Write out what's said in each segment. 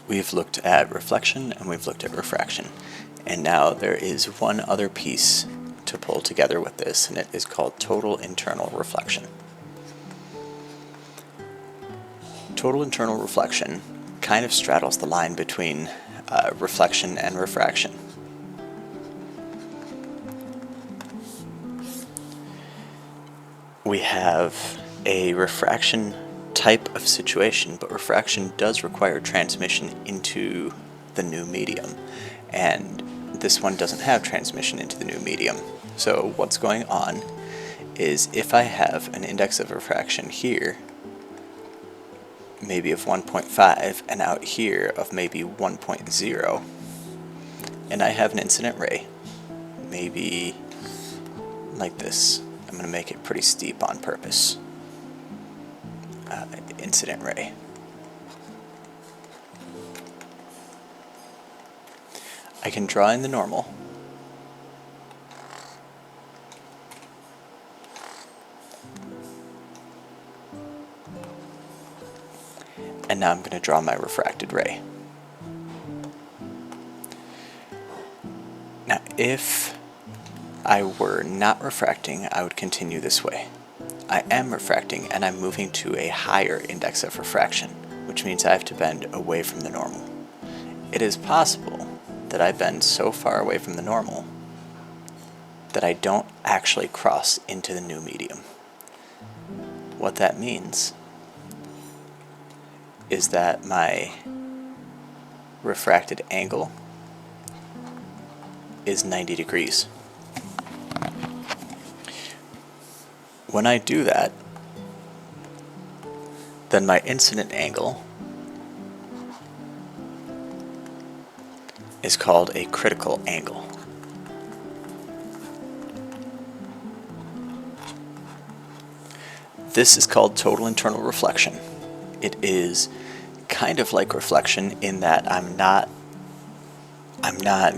We've looked at reflection and we've looked at refraction, and now there is one other piece to pull together with this, and it is called total internal reflection. Total internal reflection kind of straddles the line between reflection and refraction. We have a refraction type of situation, but refraction does require transmission into the new medium, and this one doesn't have transmission into the new medium. So what's going on is if I have an index of refraction here, maybe of 1.5, and out here of maybe 1.0, and I have an incident ray, maybe like this. I'm going to make it pretty steep on purpose. Incident ray. I can draw in the normal. And now I'm going to draw my refracted ray. Now, if I were not refracting, I would continue this way. I am refracting, and I'm moving to a higher index of refraction, which means I have to bend away from the normal. It is possible that I bend so far away from the normal that I don't actually cross into the new medium. What that means is that my refracted angle is 90 degrees. When I do that, then my incident angle is called a critical angle. This is called total internal reflection. It is kind of like reflection in that I'm not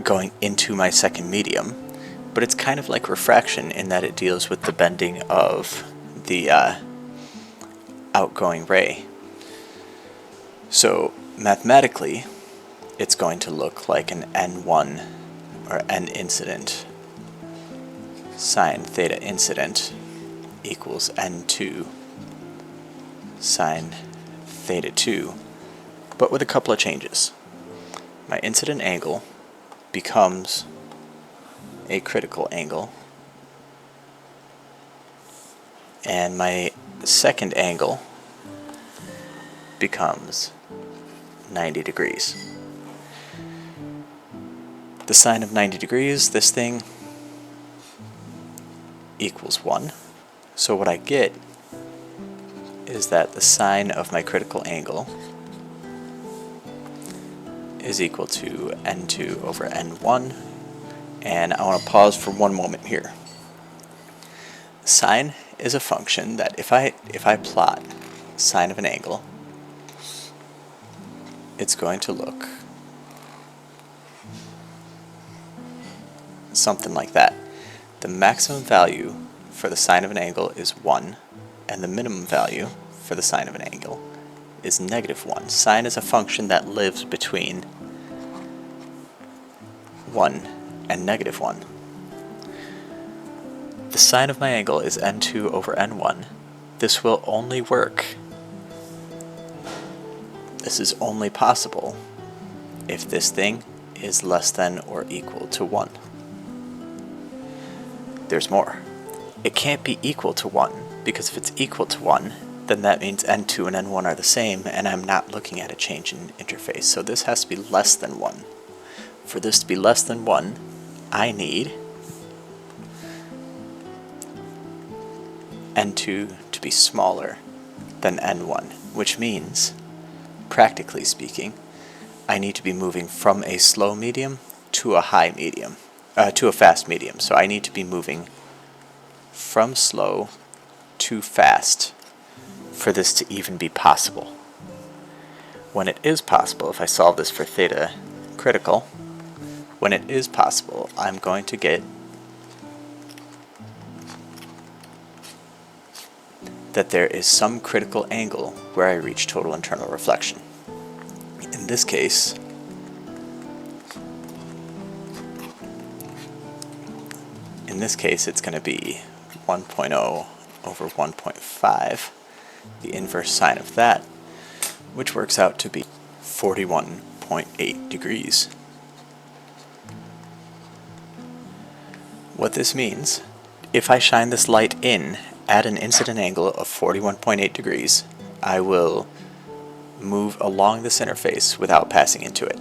going into my second medium, but it's kind of like refraction in that it deals with the bending of the outgoing ray. So mathematically, it's going to look like an N1 or N incident sine theta incident equals N2 sine theta 2, but with a couple of changes. My incident angle becomes a critical angle, and my second angle becomes 90 degrees. The sine of 90 degrees, this thing, equals 1. So what I get is that the sine of my critical angle is equal to N2 over N1. And I want to pause for one moment here. Sine is a function that if I plot sine of an angle, it's going to look something like that. The maximum value for the sine of an angle is 1, and the minimum value for the sine of an angle is -1. Sine is a function that lives between 1 and -1. The sine of my angle is N2 over N1. This will only work. This is only possible if this thing is less than or equal to 1. There's more. It can't be equal to 1, because if it's equal to 1, then that means N2 and N1 are the same, and I'm not looking at a change in interface. So this has to be less than 1. For this to be less than 1, I need N2 to be smaller than N1, which means, practically speaking, I need to be moving from a slow medium to a high medium, to a fast medium. So I need to be moving from slow to fast for this to even be possible. When it is possible, if I solve this for theta critical, when it is possible, I'm going to get that there is some critical angle where I reach total internal reflection. In this case, it's going to be 1.0 over 1.5, the inverse sine of that, which works out to be 41.8 degrees. What this means, if I shine this light in at an incident angle of 41.8 degrees, I will move along this interface without passing into it.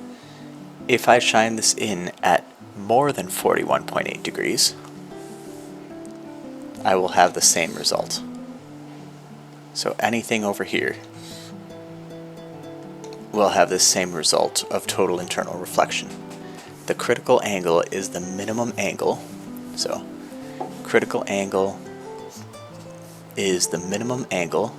If I shine this in at more than 41.8 degrees, I will have the same result. So anything over here will have the same result of total internal reflection. The critical angle is the minimum angle. So critical angle is the minimum angle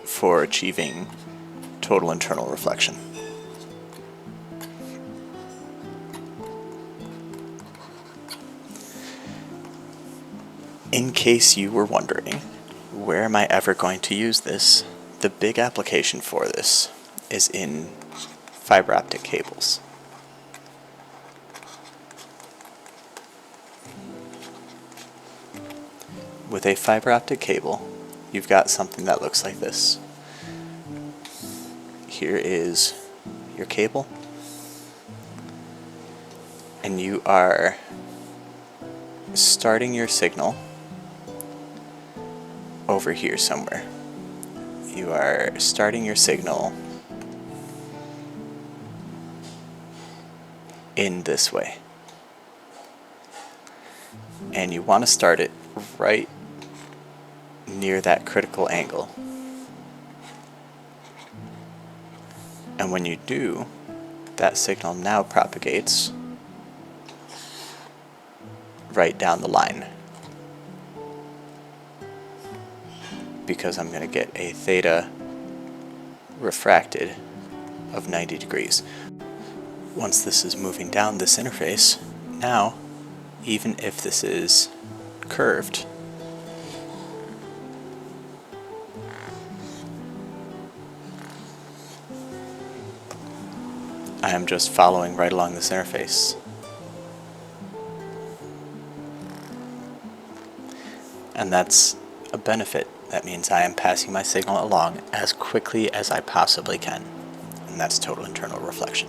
for achieving total internal reflection. In case you were wondering, where am I ever going to use this? The big application for this is in fiber optic cables. With a fiber optic cable, you've got something that looks like this. Here is your cable, and you are starting your signal over here somewhere. You are starting your signal in this way. And you want to start it right near that critical angle. And when you do, that signal now propagates right down the line, because I'm going to get a theta refracted of 90 degrees. Once this is moving down this interface, now, even if this is curved, I am just following right along this interface. And that's a benefit. That means I am passing my signal along as quickly as I possibly can. And that's total internal reflection.